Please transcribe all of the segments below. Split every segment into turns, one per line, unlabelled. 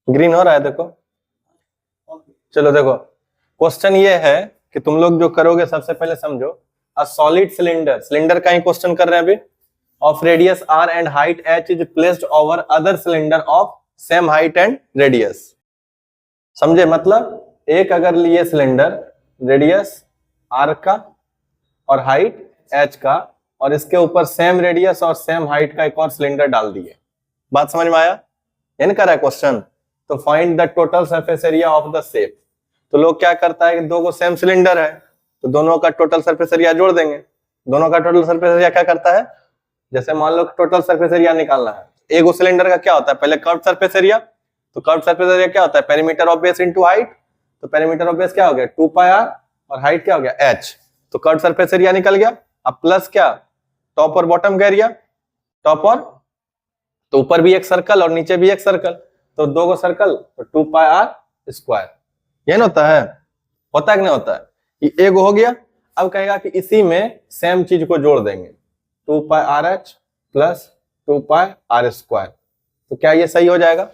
Green हो रहा है देखो। चलो देखो, क्वेश्चन ये है कि तुम लोग जो करोगे सबसे पहले समझो, अ सॉलिड सिलेंडर, सिलेंडर का ही क्वेश्चन कर रहे हैं अभी, of radius r and height h is placed over other cylinder of same height and radius. समझे? मतलब एक अगर लिए सिलेंडर, रेडियस r का और हाइट h का, और इसके ऊपर सेम रेडियस और सेम हाइट का एक और सिलेंडर डाल दिए। बात समझ में आया? इन कर रहा है क्वेश्चन। तो find the total surface area of the shape. तो लोग क्या करता है कि दो को सेम सिलेंडर है तो दोनों का टोटल सरफेस एरिया जोड़ देंगे। दोनों का टोटल सरफेस एरिया क्या करता है, जैसे मान लो टोटल सरफेस एरिया निकालना है, एक सिलेंडर का क्या होता है, पहले कर्व सरफेस एरिया। तो कर्व सरफेस एरिया क्या होता है, perimeter of base into height. तो पेरीमीटर ऑफ बेस क्या हो गया 2 पाई r, और हाइट क्या हो गया h। तो कर्व सरफेस एरिया निकल गया। अब प्लस क्या, टॉप और बॉटम का एरिया, टॉप और, तो ऊपर भी एक सर्कल और नीचे भी एक सर्कल, तो दो को सर्कल तो 2 पाई r स्क्वायर। ये ना होता है कि नहीं होता है? ये एक हो गया। अब कहेगा कि इसी में सेम चीज को जोड़ देंगे, 2 pi R H plus 2 pi are square. तो क्या ये सही हो जाएगा?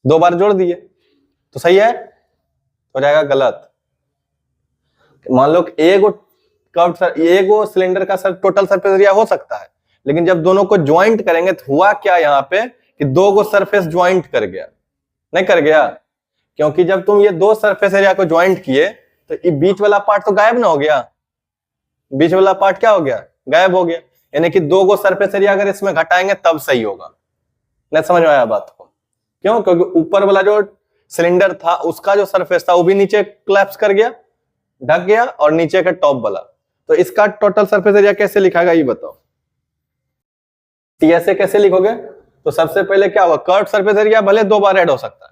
दो बार जोड़ दिए तो सही है, हो जाएगा गलत। मान लो एगो सिलेंडर का टोटल सरफेस एरिया हो सकता है, लेकिन जब दोनों को ज्वाइंट करेंगे तो हुआ क्या यहाँ पे कि दो को सरफेस ज्वाइंट कर गया, नहीं कर गया? क्योंकि जब तुम ये दो सरफेस एरिया को ज्वाइंट किए तो ये बीच वाला पार्ट तो गायब ना हो गया, बीच वाला पार्ट क्या हो गया, गायब हो गया। यानी कि दो को सरफेस एरिया अगर इसमें घटाएंगे तब सही होगा। नहीं समझ में आया बात को? क्यों? क्योंकि ऊपर वाला जो सिलेंडर था उसका जो सरफेस था वो भी नीचे क्लैप्स कर गया, ढक गया, और नीचे का टॉप वाला। तो इसका टोटल सरफेस एरिया कैसे लिखाएगा ये बताओ। ऐसे कैसे लिखोगे? तो सबसे पहले क्या होगा, कर्व सरफेस एरिया भले दो बार ऐड हो सकता है।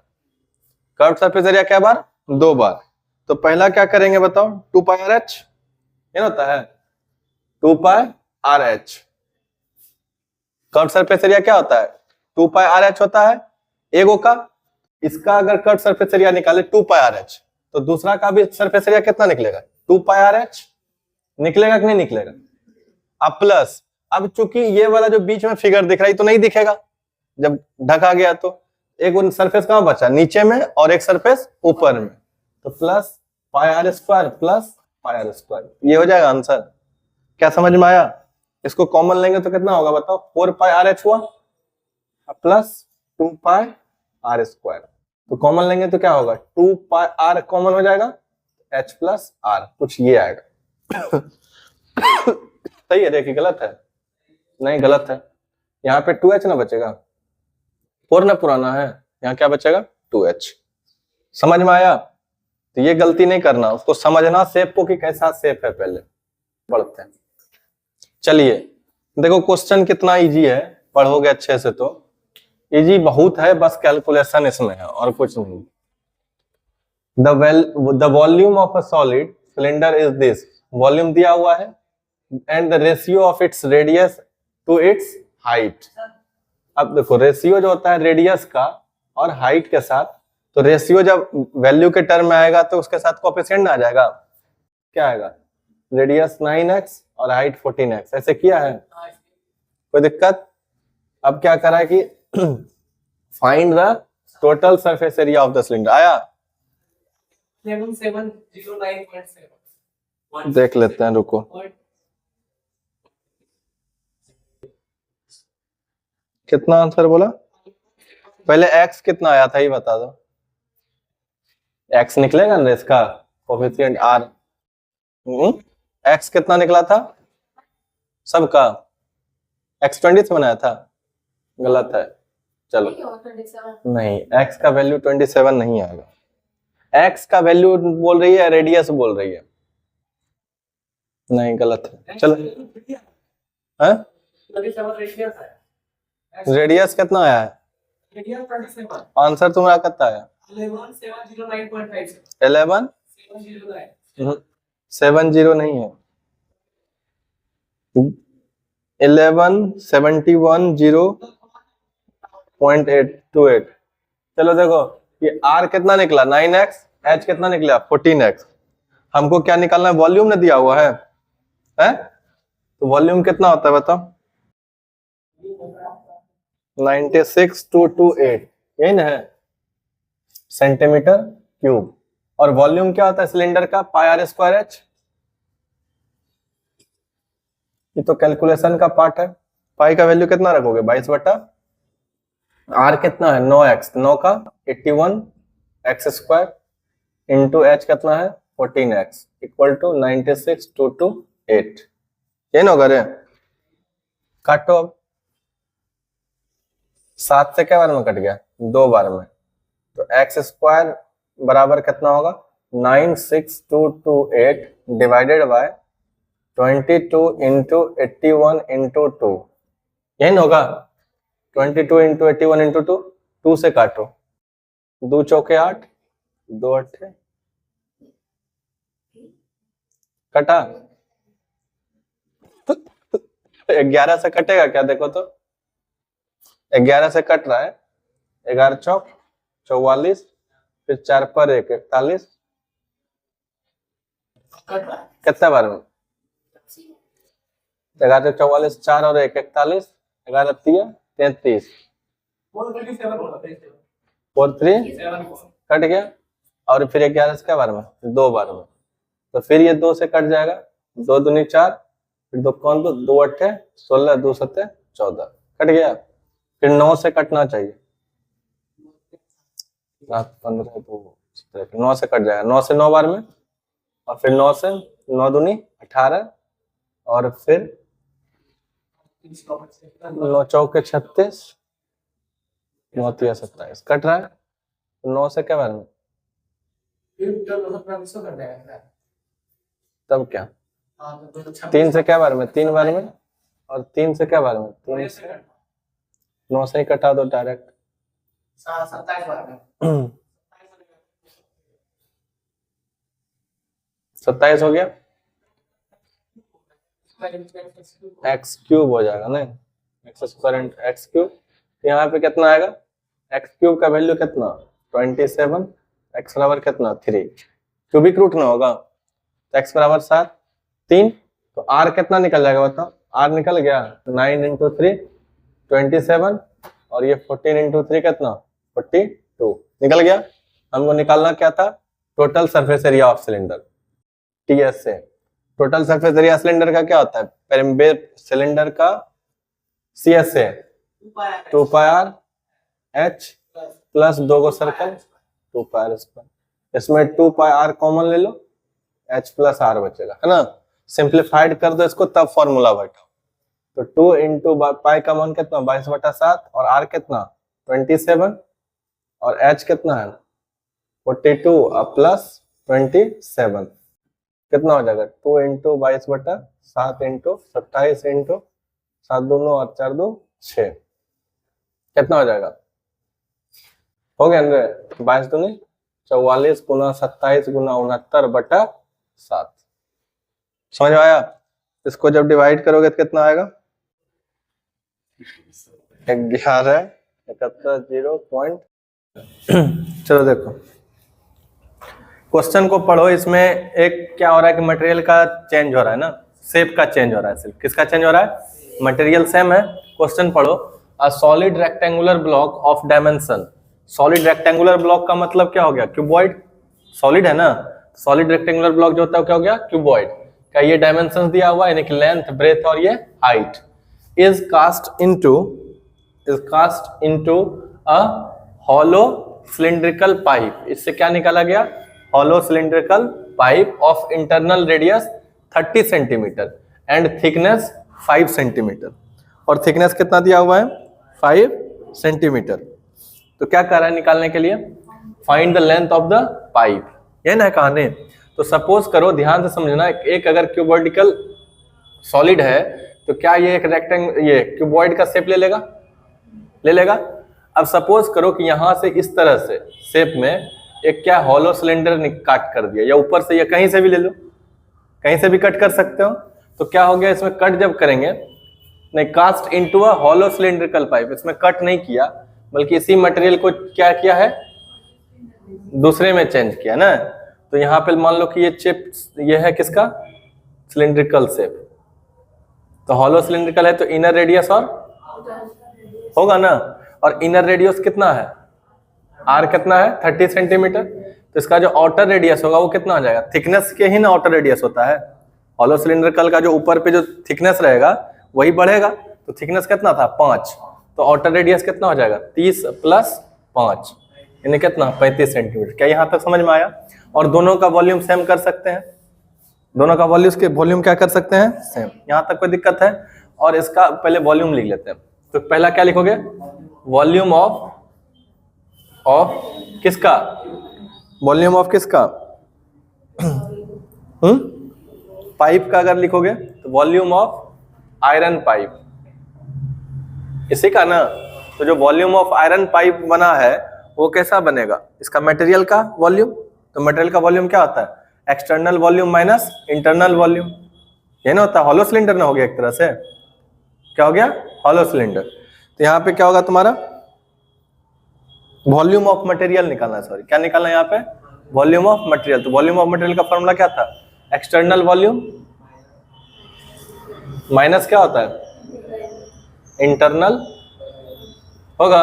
कर्व सरफेस एरिया क्या बार, दो बार। तो पहला क्या करेंगे बताओ, 2 पाई आर एच, ये होता है 2 pi R H. Curve surface area क्या होता है, 2 पाई आर एच होता है एगो का। इसका अगर कर्व सरफेस एरिया निकाले 2 पाई आर एच, तो दूसरा का भी सरफेस एरिया कितना निकलेगा, 2 पाई आर एच निकलेगा कि नहीं निकलेगा? अब प्लस, अब चूंकि ये वाला जो बीच में फिगर दिख रहा है तो नहीं दिखेगा जब ढका गया, तो एक सरफेस कहां बचा, नीचे में, और एक सरफेस ऊपर में। तो plus pi are square plus pi are square, ये हो जाएगा आंसर। क्या समझ में आया? इसको कॉमन लेंगे तो कितना होगा बताओ, 4 पाई आर एच हुआ प्लस 2 पाई आर स्क्वायर। तो कॉमन लेंगे तो क्या होगा, 2 पाई आर कॉमन हो जाएगा, एच प्लस आर, कुछ ये आएगा। सही है? देखिए गलत है, नहीं गलत है। यहाँ पे 2h ना बचेगा, 4 ना पुराना है, यहाँ क्या बचेगा 2h। समझ में आया? तो ये गलती नहीं करना, उसको समझना शेप को कि कैसा शेप है। पहले पढ़ते हैं। चलिए देखो क्वेश्चन कितना इजी है, पढ़ोगे अच्छे से तो इजी बहुत है, बस कैलकुलेशन इसमें है और कुछ नहीं। The volume of a solid cylinder is this, volume दिया हुआ है, and the ratio of its radius to its height. अब देखो रेशियो जो होता है रेडियस का और हाइट के साथ, तो रेशियो जब वैल्यू के टर्म में आएगा तो उसके साथ कोएफिशिएंट आ जाएगा, क्या आएगा, रेडियस 9x और हाइट 14x। ऐसे किया है, कोई दिक्कत? अब क्या करा है कि find the total surface area of the cylinder. आया? 7709.7 देख लेते हैं, रुको। कितना आंसर बोला? पहले x कितना आया था ये बता दो। x निकलेगा ना इसका कोएफिशिएंट r। x कितना निकला था सबका? x 20 से बनाया था, गलत है। चलो नहीं, x का वैल्यू 27 नहीं आएगा। x का वैल्यू बोल रही है, रेडियस बोल रही है, नहीं गलत है। चलो रेडियस कितना आया है? आंसर तुम्हारा कितना आया? 11 70 नहीं है, 1171.0.828। चलो देखो ये r कितना निकला 9x, h कितना निकला 14x। हमको क्या निकालना है, वॉल्यूम ने दिया हुआ है, तो वॉल्यूम कितना होता है बताओ, 96,228, यही ना है। Centimetre cube. और वॉल्यूम क्या होता है सिलेंडर का? पाई आर स्क्वायर एच। ये तो कैलकुलेशन का पार्ट है। पाई का वैल्यू कितना रखोगे? 22 बटा आर कितना है? 9x, 9 का 81 एक्स स्क्वायर इंटू एच कितना है? 14x equal to 96 to 8। ये ना होगा रे? काटो अब। 7 से क्या बार में कट गया? 2 बार में। तो एक्स स्क्वायर बराबर कितना होगा? 96228 डिवाइडेड बाय 22 इंटू 81 इंटू 2। यही ना होगा? 22 इंटू 81 इंटू 2। 2 से काटो, 2 चौके 8, 2 अट्ठे कटा। 11 से कटेगा क्या? देखो तो 11 से कट रहा है। 11 चौक 44, फिर 4 पर 1 41। कितने बार में? 11 44, 4 और 1 41, 11 33, 4 3 कट गया। और फिर 11 से क्या बार में? 2 बार में। तो फिर ये 2 से कट जाएगा, 2 दूनी 4, फिर 2 कौन 2, 2 अट्ठे 16, 2 सत्ते 14 कट गया। फिर 9 से कटना चाहिए, 7 15 2 9 से कट जाएगा, 9 से 9 बार में। और फिर 9 से 9 दूनी 18, और फिर 9 चौके 36, 9 तिया 27 कट रहा है। 9 से क्या बार में? तब क्या? 3 से क्या बार में? 3 बार में। और 3 से क्या बार में? 3 से 9 से ही कटा दो डायरेक्ट। 27 बार में 27 हो गया। एक्स क्यूब हो जाएगा ना, x square into x cube. यहाँ पे कितना आएगा? एक्स क्यूब का वैल्यू कितना? 27, एक्स बराबर कितना? 3। क्यूबिक रूट ना होगा तो एक्स बराबर 7, 3। तो आर कितना निकल जाएगा बताओ? आर निकल गया 9 इंटू 3 27, और ये 14 इंटू 3 कितना? 42 निकल गया। हमको निकालना क्या था? Total surface area of cylinder, TS से। टोटल सरफेस एरिया सिलेंडर का क्या होता है? पेरिमीटर सिलेंडर का सीएस से 2 पाई आर एच प्लस 2 को सर्कल 2 पाई आर स्क्वायर। इसमें 2 पाई आर कॉमन ले लो, एच प्लस आर बचेगा, है ना? सिंप्लीफाइड कर दो इसको, तब फॉर्मूला बैठाओ। तो 2 इंटू पाई का मान कितना? 22 बटा 7, और आर कितना? 27, और एच कितना है? 42 प्लस 27 कितना हो जाएगा? 2 इंटू 22 बटा 7 इंटू 27 इंटू 7 2 और 4 2 6 कितना हो जाएगा? हो गया 22 दूनी 44 गुना 27 गुना 69 बटा 7। समझ में आया? इसको जब डिवाइड करोगे तो कितना आएगा? 11 71 0. चलो देखो क्वेश्चन को पढ़ो। इसमें एक क्या हो रहा है कि मटेरियल का चेंज हो रहा है ना, शेप का चेंज हो रहा है। सिर्फ किसका चेंज हो रहा है? मटेरियल सेम है। क्वेश्चन पढ़ो। A solid rectangular block of dimension. Solid rectangular block का मतलब क्या हो गया? क्यूबॉइड। सॉलिड है ना, सॉलिड रेक्टेंगुलर ब्लॉक जो होता है क्या हो गया? क्यूबॉइड का। ये डायमेंशन दिया हुआ है, यानी कि लेंथ, ब्रेथ और ये height. Is cast into a hollow cylindrical pipe. इससे क्या निकाला गया? Hollow cylindrical pipe of internal radius 30 centimetre and thickness 5 centimetre. और थिकनेस कितना दिया हुआ है? 5 सेंटीमीटर। तो क्या कर रहा है निकालने के लिए? Find the length of the pipe. ये ना कहानी। तो सपोज करो, ध्यान से समझना, एक अगर क्यूबॉइडिकल सॉलिड है तो क्या ये एक ये क्यूबॉइड का शेप ले लेगा? ले लेगा। अब सपोज करो कि यहां से इस तरह से शेप में एक क्या हॉलो सिलेंडर काट कर दिया, या ऊपर से, या कहीं से भी ले लो, कहीं से भी कट कर सकते हो। तो क्या हो गया इसमें? कट जब करेंगे, नहीं, cast into a hollow cylindrical pipe. इसमें कट नहीं किया, बल्कि इसी मटेरियल को क्या किया है? दूसरे में चेंज किया ना। तो यहाँ पे मान लो कि ये शेप, ये है किसका? Cylindrical shape. तो हॉलो सिलिंड्रिकल है तो इनर रेडियस और होगा ना, और इनर रेडियस कितना है? आर कितना है 30 सेंटीमीटर, तो इसका जो आउटर रेडियस होगा वो कितना हो जाएगा, थिकनेस के ही ना आउटर रेडियस होता है, हॉलो सिलिंड्रिकल का जो ऊपर पे जो थिकनेस रहेगा वही बढ़ेगा, तो थिकनेस कितना था 5, तो आउटर रेडियस कितना हो जाएगा 30 + 5 यानी कितना 35 सेंटीमीटर। क्या यहाँ तक समझ में आया? और दोनों का वॉल्यूम सेम कर सकते हैं, दोनों का वॉल्यूम क्या कर सकते हैं सेम, यहाँ तक कोई दिक्कत है? और इसका पहले वॉल्यूम लिख लेते हैं, तो पहला क्या लिखोगे, वॉल्यूम ऑफ किसका, वॉल्यूम ऑफ किसका पाइप का अगर लिखोगे तो वॉल्यूम ऑफ आयरन पाइप, इसी का ना। तो जो वॉल्यूम ऑफ आयरन पाइप बना है वो कैसा बनेगा, इसका मटेरियल का वॉल्यूम, तो मटेरियल का वॉल्यूम क्या होता है, external volume minus internal volume, ये ना होता है हॉलो सिलेंडर ना हो गया एक तरह से, क्या हो गया हॉलो सिलेंडर। तो यहाँ पे क्या होगा तुम्हारा वॉल्यूम ऑफ मटेरियल निकालना है, सॉरी क्या निकालना है यहाँ पे, वॉल्यूम ऑफ मटेरियल। तो वॉल्यूम ऑफ मटेरियल का फॉर्मूला क्या था, एक्सटर्नल वॉल्यूम माइनस क्या होता है इंटरनल होगा।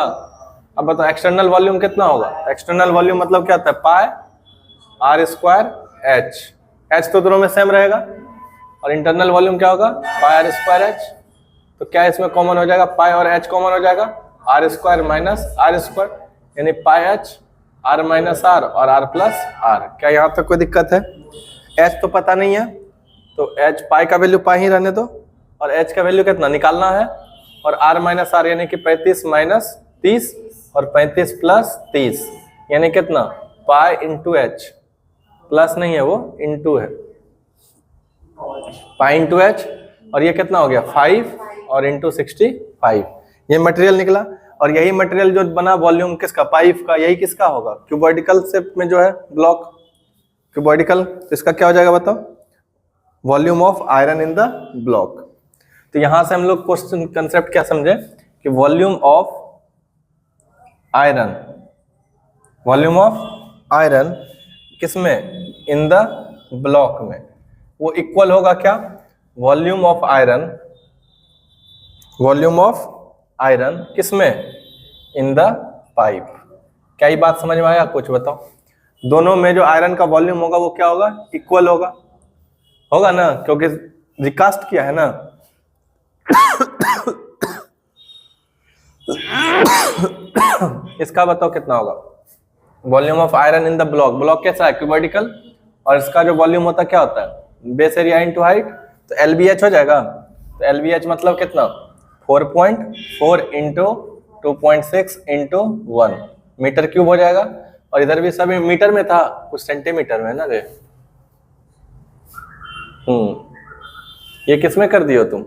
अब बताओ एक्सटर्नल वॉल्यूम कितना होगा, एक्सटर्नल वॉल्यूम मतलब क्या होता है पाई r² h, h तो दोनों में सेम रहेगा, और इंटरनल वॉल्यूम क्या होगा पाई r² h, तो क्या इसमें कॉमन हो जाएगा, पाई और h कॉमन हो जाएगा, r² - r² यानी पाई h r - r और r + r। क्या यहाँ तक कोई दिक्कत है? h तो पता नहीं है, तो h पाई का वैल्यू पाई ही रहने दो, और h का वैल्यू कितना निकालना है, और r - r यानी कि 35 - 30 और 35 + 30 यानी कितना पाई × h, प्लस नहीं है वो इंटू है, पाई × h, और ये कितना हो गया 5 और × 65, ये मटेरियल निकला। और यही मटेरियल जो बना वॉल्यूम किसका पाइप का, यही किसका होगा क्यूबॉइडिकल शेप में जो है ब्लॉक क्यूबॉइडिकल, तो इसका क्या हो जाएगा बताओ, volume of iron in the block. तो यहां से हम लोग क्वेश्चन कंसेप्ट क्या समझे कि वॉल्यूम ऑफ आयरन किसमें, इन द ब्लॉक में, वो इक्वल होगा क्या, वॉल्यूम ऑफ आयरन किसमें, इन द पाइप। क्या ये बात समझ में आया? कुछ बताओ, दोनों में जो आयरन का वॉल्यूम होगा वो क्या होगा, इक्वल होगा ना, क्योंकि रिकास्ट किया है ना। इसका बताओ कितना होगा, volume of iron in the block, block कैसा है क्यूबॉइडिकल, और इसका जो वॉल्यूम होता है क्या होता है बेस एरिया इंटू हाइट, तो LBH हो जाएगा। तो LBH मतलब कितना 4.4 × 2.6 × 1 मीटर क्यूब हो जाएगा, और इधर भी सभी मीटर में था, कुछ सेंटीमीटर में ना रे। ये किस में कर दियो तुम,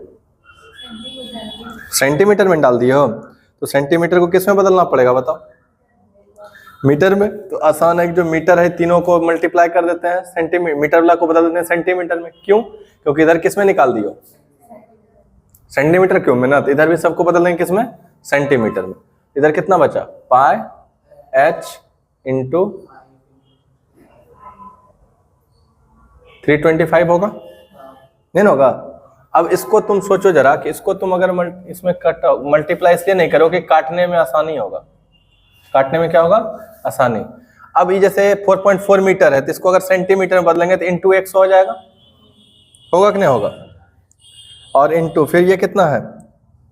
सेंटीमीटर में डाल दियो, तो सेंटीमीटर को किस में बदलना पड़ेगा बताओ, मीटर में। तो आसान है, जो मीटर है तीनों को मल्टीप्लाई कर देते हैं, सेंटीमीटर मीटर वाला को बदल देते हैं सेंटीमीटर में। क्यों? क्योंकि इधर किस में निकाल दियो सेंटीमीटर क्यों में ना, तो इधर भी सबको बदल देंगे किस में, सेंटीमीटर में। इधर कितना बचा पाई h × 325 होगा, नहीं ना होगा। अब इसको तुम सोचो जरा कि इसको तुम अगर इसमें मल्टीप्लाई इसलिए नहीं करोगे, काटने में आसानी होगा, काटने में क्या होगा आसानी। अब ये जैसे 4.4 मीटर है, तो इसको अगर सेंटीमीटर में बदलेंगे तो इंटू 100 हो जाएगा, होगा कि नहीं होगा, और इंटू फिर ये कितना है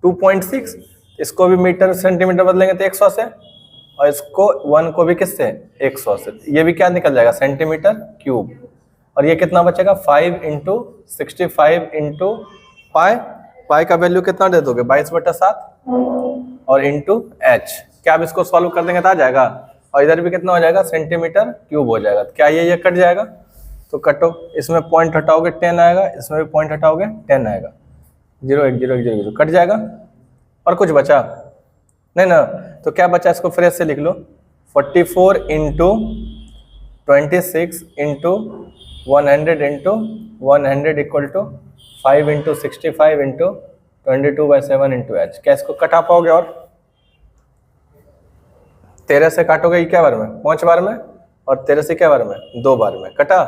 2.6, इसको भी मीटर सेंटीमीटर बदलेंगे तो 100 से, और इसको 1 को भी किससे 100 से, ये भी क्या निकल जाएगा सेंटीमीटर क्यूब। और ये कितना बचेगा 5 × 65 × पाई का वैल्यू कितना दे दोगे 22/7 और इंटू h। क्या आप इसको सॉल्व कर देंगे तो आ जाएगा, और इधर भी कितना हो जाएगा सेंटीमीटर क्यूब हो जाएगा। क्या ये कट जाएगा, तो कटो, इसमें पॉइंट हटाओगे 10 आएगा, इसमें भी पॉइंट हटाओगे 10 आएगा, 0 1 0 1 0 0 कट जाएगा। और कुछ बचा नहीं ना, तो क्या बचा इसको फ्रेश से लिख लो 44 × 26 × 100 × 100 इक्वल टू 5 × 65 × 22/7 × h। क्या इसको कटा पाओगे, और 13 से काटोगे क्या बार में 5 बार में, और 13 से क्या बार में 2 बार में कटा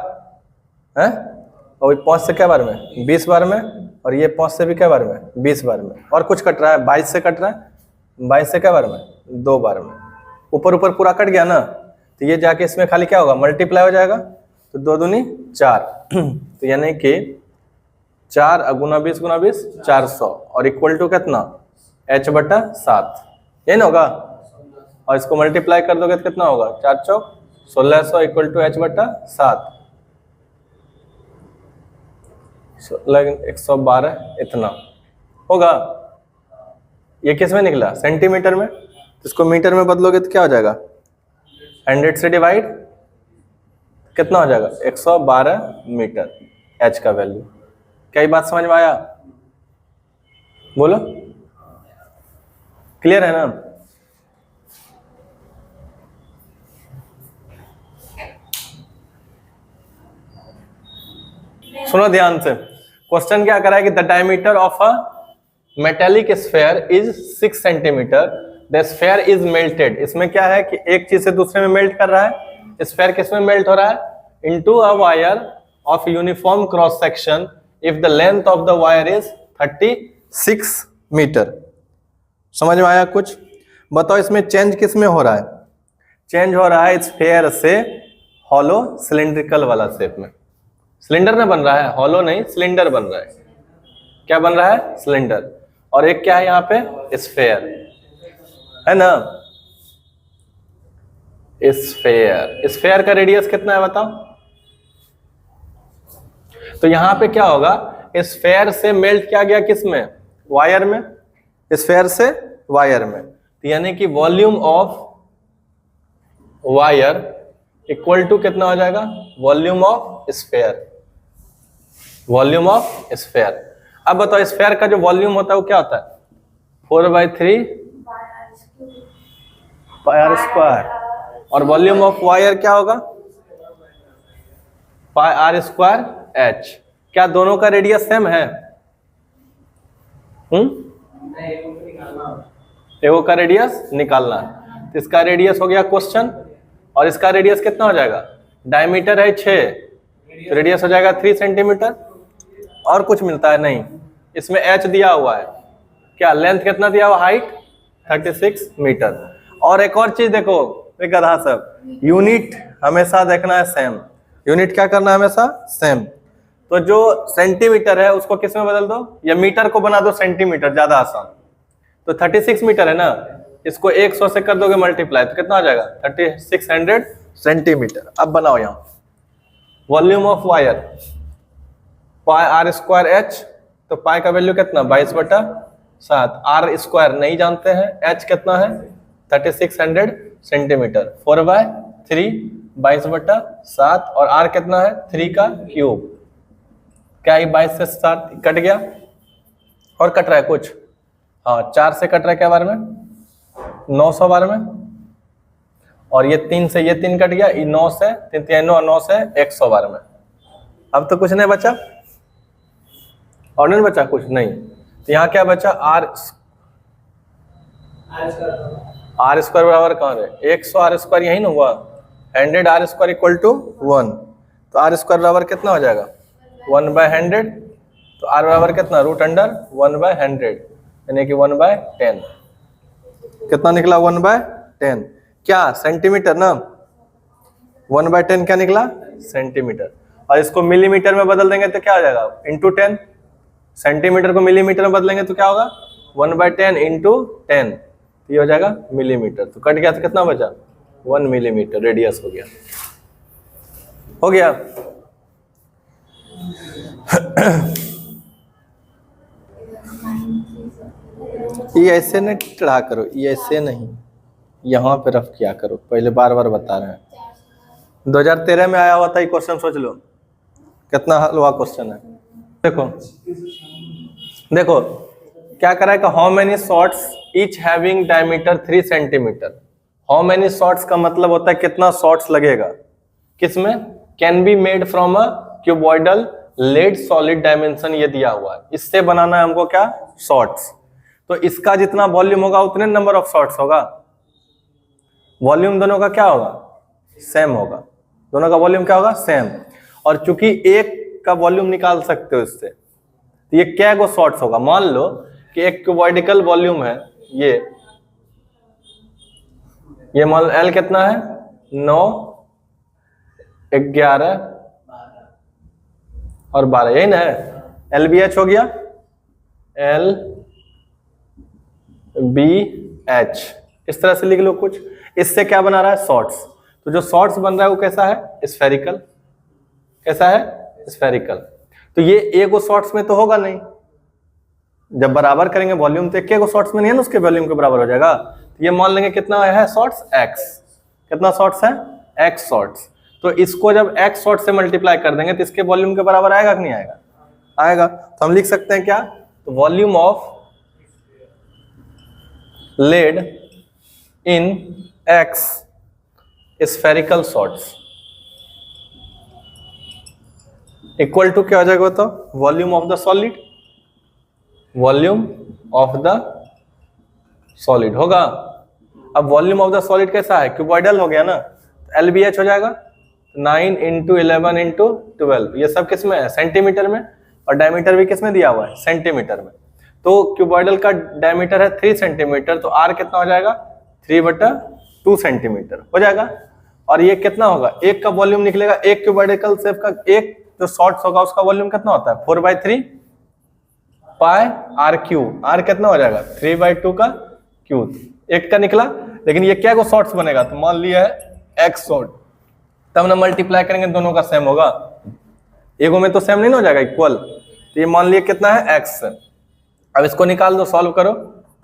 है, और 5 से क्या बार में 20 बार में, और ये 5 से भी क्या बार में 20 बार में। और कुछ कट रहा है 22 से कट रहा है, 22 से क्या बार में 2 बार में। ऊपर ऊपर पूरा कट गया ना, तो ये जाके इसमें खाली क्या होगा, मल्टीप्लाई हो जाएगा, तो 2 दूनी 4 तो यानी कि 4 गुना 20 गुना 20 400 और इक्वल टू कितना, h/7, यही ना होगा। और इसको मल्टीप्लाई कर दोगे तो कितना होगा, 4 चौक 1600 इक्वल टू h/7, 112 इतना होगा। ये किस में निकला, सेंटीमीटर में, तो इसको मीटर में बदलोगे तो क्या हो जाएगा, 100 से डिवाइड कितना हो जाएगा, 112 मीटर h का वैल्यू। क्या ये बात समझ में आया, बोलो, क्लियर है ना। सुनो ध्यान से, क्वेश्चन क्या करा है कि the diameter of a metallic sphere is 6 centimetre, the sphere is melted. इसमें क्या है कि एक चीज से दूसरे में मेल्ट कर रहा है, स्फेयर किस में मेल्ट हो रहा है, into a wire of uniform cross section if the length of the wire is 36 metre. समझ में आया कुछ, बताओ इसमें चेंज किस में हो रहा है, चेंज हो रहा है स्फेयर से हॉलो सिलिंड्रिकल वाला शेप में, सिलेंडर में बन रहा है, हॉलो नहीं सिलेंडर बन रहा है। क्या बन रहा है, सिलेंडर। और एक क्या है यहाँ पे, स्फेयर है ना, स्फेयर। स्फेयर का रेडियस कितना है बताओ। तो यहां पे क्या होगा, स्फेयर से मेल्ट किया गया किस में, वायर में, स्फेयर से वायर में, तो यानी कि volume of wire equal to कितना हो जाएगा, volume of sphere, volume of sphere. अब बताओ स्फेयर का जो वॉल्यूम होता है वो क्या होता है, 4/3 पाई r², और वॉल्यूम ऑफ वायर क्या होगा, पाई r²h। क्या दोनों का रेडियस सेम है, एगो का रेडियस निकालना है, तो इसका रेडियस हो गया क्वेश्चन, और इसका रेडियस कितना हो जाएगा, डायमीटर है 6, तो रेडियस हो जाएगा 3 सेंटीमीटर। और कुछ मिलता है नहीं, इसमें h दिया हुआ है, क्या लेंथ कितना दिया हुआ, हाइट 36 मीटर। और एक और चीज देखो गधा सब, यूनिट हमेशा देखना है सेम, यूनिट क्या करना है हमेशा सेम। तो जो सेंटीमीटर है उसको किस में बदल दो, या मीटर को बना दो सेंटीमीटर, ज्यादा आसान। तो 36 मीटर है ना, इसको 100 से कर दोगे मल्टीप्लाई, तो कितना हो जाएगा, 3600 सेंटीमीटर। अब बनाओ यहाँ volume of wire pi r²h, तो पाई का वैल्यू कितना, 22/7, r² नहीं जानते हैं, h कितना है 3600 सेंटीमीटर, 4/3 22/7, और r कितना है 3 का क्यूब। क्या ये 22 से 7 कट गया, और कट रहा है कुछ, हाँ 4 से कट रहा है क्या बार में, 900 बार में, और ये 3 से ये 3 कट गया, ये 9 से 3 9 से 100 बार में। अब तो कुछ नहीं बचा, और नहीं बचा कुछ नहीं, तो यहाँ क्या बचा, r² बराबर कहाँ रहे, 100 r² यही ना हुआ, 100 r² इक्वल टू 1, तो r² बराबर कितना हो जाएगा, 1/100, तो r बराबर कितना, √1/100, यानी कि 1/10, कितना निकला, 1/10, क्या सेंटीमीटर ना, 1/10 क्या निकला, सेंटीमीटर। और इसको मिलीमीटर में बदल देंगे तो क्या हो जाएगा, इंटू 10, सेंटीमीटर को मिलीमीटर में बदलेंगे तो क्या होगा, 1/10 इंटू 10, ये हो जाएगा मिलीमीटर। तो कट गया तो कितना बचा, 1 मिलीमीटर रेडियस हो गया, हो गया। ये ऐसे नहीं चढ़ा करो, ये ऐसे नहीं, यहाँ पे रफ किया करो, पहले बार बार बता रहे हैं। 2013 में आया हुआ था ये क्वेश्चन, सोच लो कितना हल हुआ क्वेश्चन है। देखो देखो क्या करा है कि how many shots each having diameter 3 centimetre. How many shots का मतलब होता है कितना शॉर्ट्स लगेगा, किसमें, can be made from a cuboidal lead solid dimension, ये दिया हुआ है, इससे बनाना है हमको क्या, शॉर्ट्स। तो इसका जितना वॉल्यूम होगा उतने नंबर ऑफ शॉर्ट्स होगा, वॉल्यूम दोनों का क्या होगा, सेम होगा, दोनों का वॉल्यूम क्या होगा, सेम। और चूंकि एक का वॉल्यूम निकाल सकते हो इससे, तो ये क्या गो शॉर्ट्स होगा, मान लो कि एक क्यूबॉइडिकल वॉल्यूम है, ये मान एल कितना है 9, 11 और 12, यही ना है। एल बी एच हो गया, एल बी एच, इस तरह से लिख लो कुछ। इससे क्या बना रहा है शॉर्ट्स, तो जो शॉर्ट्स बन रहा है वो कैसा है स्फेरिकल, कैसा है स्फेरिकल। तो ये ए को शॉर्ट्स में तो होगा नहीं, जब बराबर करेंगे वॉल्यूम तो एक को शॉर्ट्स में नहीं है ना, उसके वॉल्यूम के बराबर हो जाएगा। तो ये मान लेंगे कितना है शॉर्ट्स एक्स, कितना शॉर्ट्स है एक्स शॉर्ट्स। तो इसको जब एक्स शॉर्ट से मल्टीप्लाई कर देंगे तो इसके वॉल्यूम के बराबर आएगा कि नहीं आएगा, आएगा। तो हम लिख सकते हैं क्या, तो volume of lead in x spherical shots equal to क्या हो जाएगा, तो volume of the solid, volume of the solid होगा। अब वॉल्यूम ऑफ द सॉलिड कैसा है क्यूबॉइडल हो गया ना, एल बी एच हो जाएगा 9 × 11 × 12, ये सब किस में है सेंटीमीटर में, और डायमीटर भी किस में दिया हुआ है सेंटीमीटर में। तो क्यूबॉइडल का डायमीटर है 3 सेंटीमीटर, तो आर कितना हो जाएगा 3/2 सेंटीमीटर हो जाएगा। और ये कितना होगा, एक का वॉल्यूम निकलेगा, एक क्यूबॉइडल शेप का एक जो शॉर्ट्स होगा उसका वॉल्यूम कितना होता है 4/3 पाई आर क्यू, आर कितना हो जाएगा 3/2 का क्यूब, एक का निकला। लेकिन ये क्या को शॉर्ट्स बनेगा, तो मान लिया है एक्स शॉर्ट, तब ना मल्टीप्लाई करेंगे दोनों का सेम होगा, एगो में तो सेम नहीं ना हो जाएगा इक्वल। तो ये मान लिया कितना है एक्स। अब इसको निकाल दो, सॉल्व करो,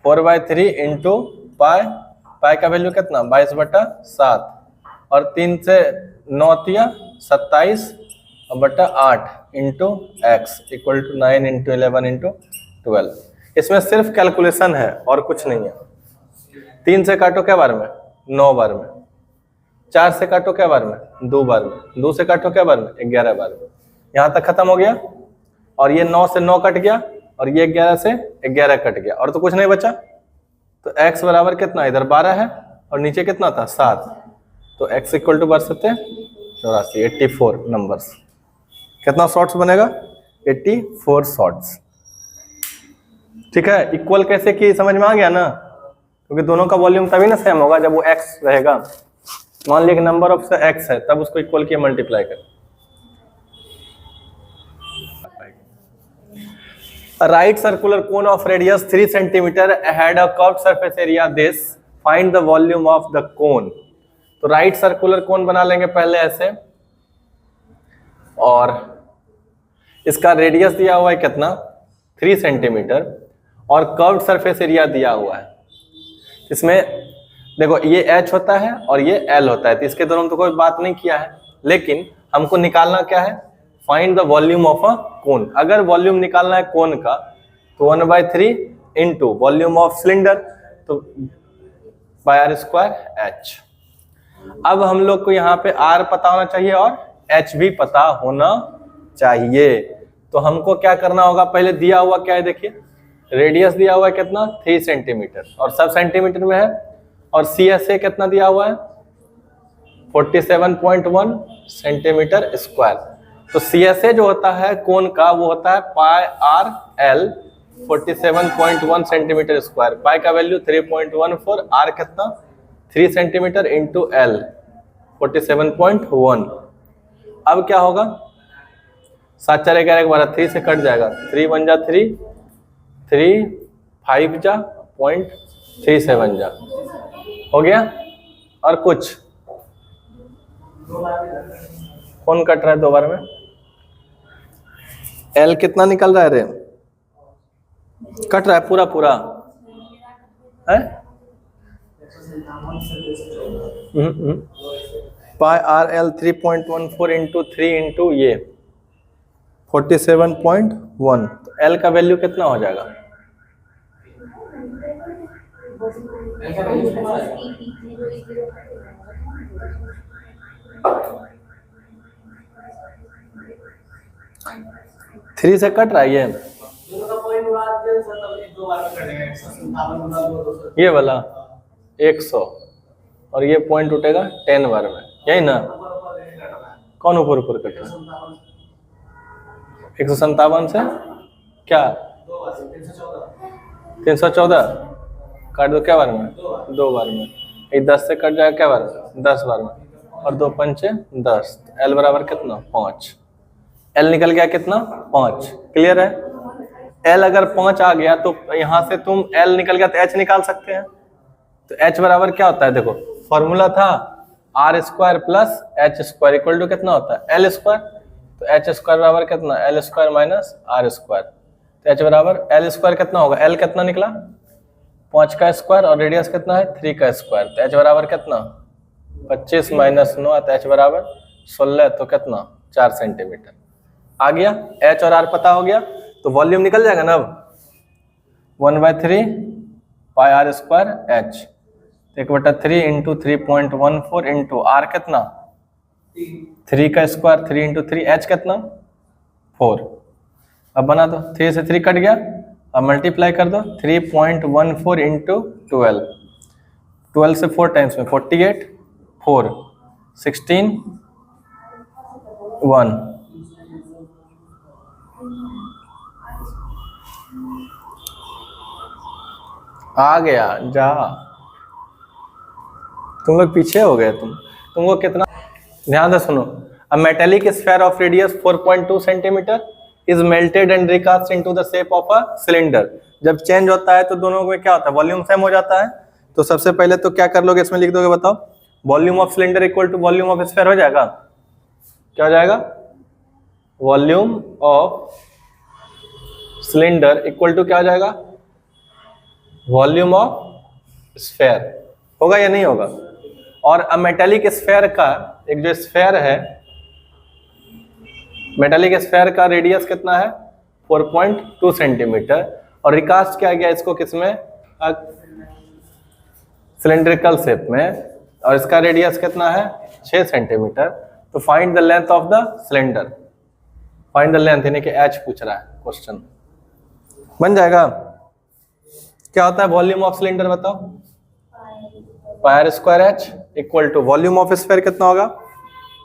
4/3 × पाई, पाई का वैल्यू कितना 22/7 और 3 से 9 तिया 27/8 × x इक्वल टू 9 × 11 × 12। इसमें सिर्फ कैलकुलेशन है और कुछ नहीं है। 3 से काटो क्या बार में 9 बार में, 4 से काटो क्या बार में 2 बार में, 2 से काटो क्या बार में 11 बार में, यहाँ तक खत्म हो गया। और ये 9 से 9 कट गया और ये 11 से 11 कट गया, और तो कुछ नहीं बचा। तो x बराबर कितना, इधर 12 है और नीचे कितना था 7, तो x इक्वल टू 84 84 नंबर्स। कितना शॉर्ट्स बनेगा 84 शॉर्ट्स। ठीक है, इक्वल कैसे की समझ में आ गया ना, क्योंकि दोनों का वॉल्यूम तभी ना सेम होगा जब वो x रहेगा। मान लिया कि नंबर ऑफ x है, तब उसको इक्वल किया मल्टीप्लाई कर। A right circular cone of radius 3 cm had a curved surface area this, find the volume of the cone। तो राइट सर्कुलर कोन बना लेंगे पहले ऐसे, और इसका रेडियस दिया हुआ है कितना 3 सेंटीमीटर और कर्व्ड सरफेस एरिया दिया हुआ है। इसमें देखो ये h होता है और ये l होता है, तो इसके दोनों में तो कोई बात नहीं किया है, लेकिन हमको निकालना क्या है find the volume of a cone. अगर वॉल्यूम निकालना है कोन का तो 1/3 इंटू वॉल्यूम ऑफ सिलेंडर, तो πr² h। अब हम लोग को यहाँ पे r पता होना चाहिए और h भी पता होना चाहिए। तो हमको क्या करना होगा, पहले दिया हुआ क्या है देखिए, रेडियस दिया हुआ है कितना 3 सेंटीमीटर और सब सेंटीमीटर में है, और CSA कितना दिया हुआ है 47.1 सेंटीमीटर स्क्वायर। तो CSA जो होता है कोन का वो होता है πr/l 47.1 सेंटीमीटर स्क्वायर। पाई का वैल्यू 3.14, r कितना 3 सेंटीमीटर इंटू l 47.1। अब क्या होगा 7 4 11 12 3 से कट जाएगा, 3 1 जा 3, 3 5 जा 0.37 जा हो गया। और कुछ कौन कट रहा है 2 बार में, L कितना निकल रहा है रे, कट रहा है पूरा पूरा है πr/l 3.14 इंटू 3 इंटू ये 47.1। तो L का वैल्यू कितना हो जाएगा, थ्री से कट रहा है ये वाला 100 और ये पॉइंट उठेगा 10 बार में, यही ना। कौन ऊपर ऊपर कट रहा है 157 से क्या 314 काट दो क्या बार में 2 बार में ये 10 से कट जाएगा क्या बार, 10 बार में, और 2 पंचे 10, एल बराबर कितना 5, एल निकल गया कितना 5, क्लियर है। एल अगर 5 आ गया तो यहां से तुम एल निकल गया तो एच निकाल सकते हैं। तो एच बराबर क्या होता है, देखो फॉर्मूला था r square plus h square equal to कितना होता है एल स्क्वायर, तो एच स्क्वायर बराबर कितना l square minus r square, तो एच बराबर एल स्क्वायर कितना होगा, एल कितना निकला 5 का स्क्वायर और रेडियस कितना है 3 का स्क्वायर, तो एच बराबर कितना 25 माइनस 9, तो एच बराबर 16, तो कितना 4 सेंटीमीटर आ गया। एच और आर पता हो गया तो वॉल्यूम निकल जाएगा ना अब 1/3 pi are square H, 1/3 into 3.14 into R कितना 3 का स्क्वायर, 3 इंटू 3 एच कितना 4। अब बना दो, 3 से 3 कट गया, अब मल्टीप्लाई कर दो 3.14 इंटू 12, 12 से 4 टाइम्स में 48, 4 16 1, आ गया जा, तुम लोग पीछे हो गए, तुमको कितना, ध्यान से सुनो। A metallic sphere of radius 4.2 centimetre is melted and recast into the shape of a cylinder. जब चेंज होता है तो दोनों में क्या होता है, वॉल्यूम सेम हो जाता है। तो सबसे पहले तो क्या कर लोगे, इसमें लिख दोगे, बताओ volume of cylinder equal to volume of sphere हो जाएगा, क्या हो जाएगा, volume of cylinder equal to क्या हो जाएगा, वॉल्यूम ऑफ स्फीयर, होगा या नहीं होगा। और अ मेटेलिक स्फीयर का एक जो स्फीयर है, मेटेलिक स्फीयर का रेडियस कितना है 4.2 सेंटीमीटर, और रिकास्ट किया गया इसको किसमें, सिलेंड्रिकल शेप में, और इसका रेडियस कितना है 6 सेंटीमीटर। तो find the length of the cylinder, find the length यानी कि एच पूछ रहा है क्वेश्चन, बन जाएगा। क्या होता है वॉल्यूम ऑफ सिलेंडर बताओ, pi are square H equal to volume of sphere कितना होगा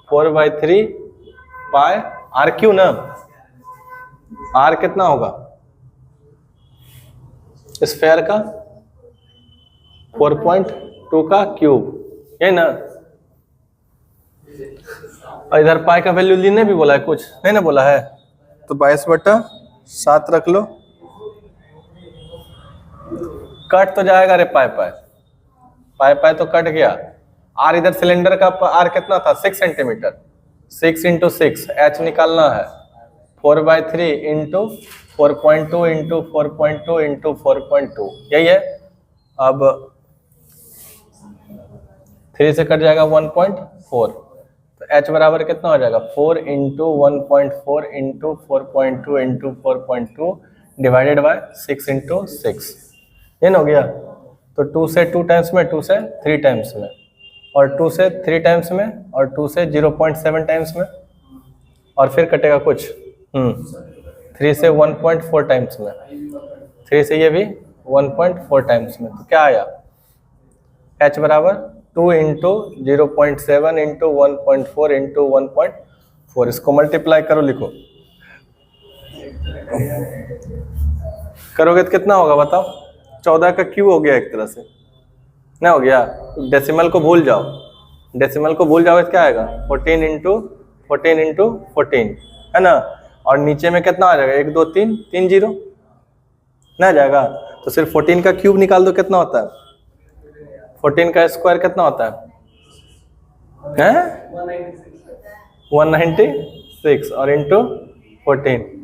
4/3 पाई आर क्यू ना, आर कितना होगा स्फीयर का 4.2 का क्यूब, ये ना। और इधर पाई का वैल्यू लेने भी बोला है, कुछ नहीं ना बोला है, तो 22/7 रख लो। कट तो जाएगा रे पाई पाई, पाई पाई तो कट गया। आर इधर सिलेंडर का आर कितना था 6 सेंटीमीटर, 6 इंटू 6 एच निकालना है 4/3 इंटू 4.2 इंटू 4.2 इंटू 4.2, यही है। अब 3 से कट जाएगा 1.4, तो एच बराबर कितना हो जाएगा 4 into 1.4 into 4.2 into 4.2 divided by 6 into 6, ये ना हो गया। तो 2 से 2 टाइम्स में, 2 से 3 टाइम्स में, और 2 से 3 टाइम्स में, और 2 से 0.7 टाइम्स में, और फिर कटेगा कुछ 3 से 1.4 टाइम्स में, 3 से ये भी 1.4 टाइम्स में। तो क्या आया एच बराबर 2 इंटू 0.7 इंटू 1.4 इंटू 1.4, इसको मल्टीप्लाई करो, लिखो, करोगे तो कितना होगा बताओ, 14 का क्यूब हो गया एक तरह से ना, हो गया। डेसिमल को भूल जाओ, डेसिमल को भूल जाओ, क्या आएगा 14 इंटू 14 इंटू 14, है ना। और नीचे में कितना आ जाएगा 1 2 3 3 0 ना जाएगा, तो सिर्फ 14 का क्यूब निकाल दो, कितना होता है 14 का स्क्वायर कितना होता है 196, और इंटू 14,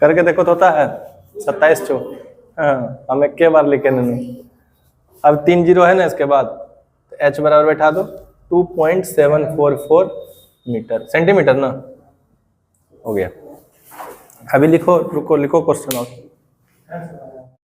करके देखो तो होता है 27 चो, हाँ हम एक के बार लिखे नहीं। अब 3 0 है ना इसके बाद, तो एच बराबर बैठा दो 2.744 मीटर सेंटीमीटर ना, हो गया। अभी लिखो, रुको लिखो क्वेश्चन और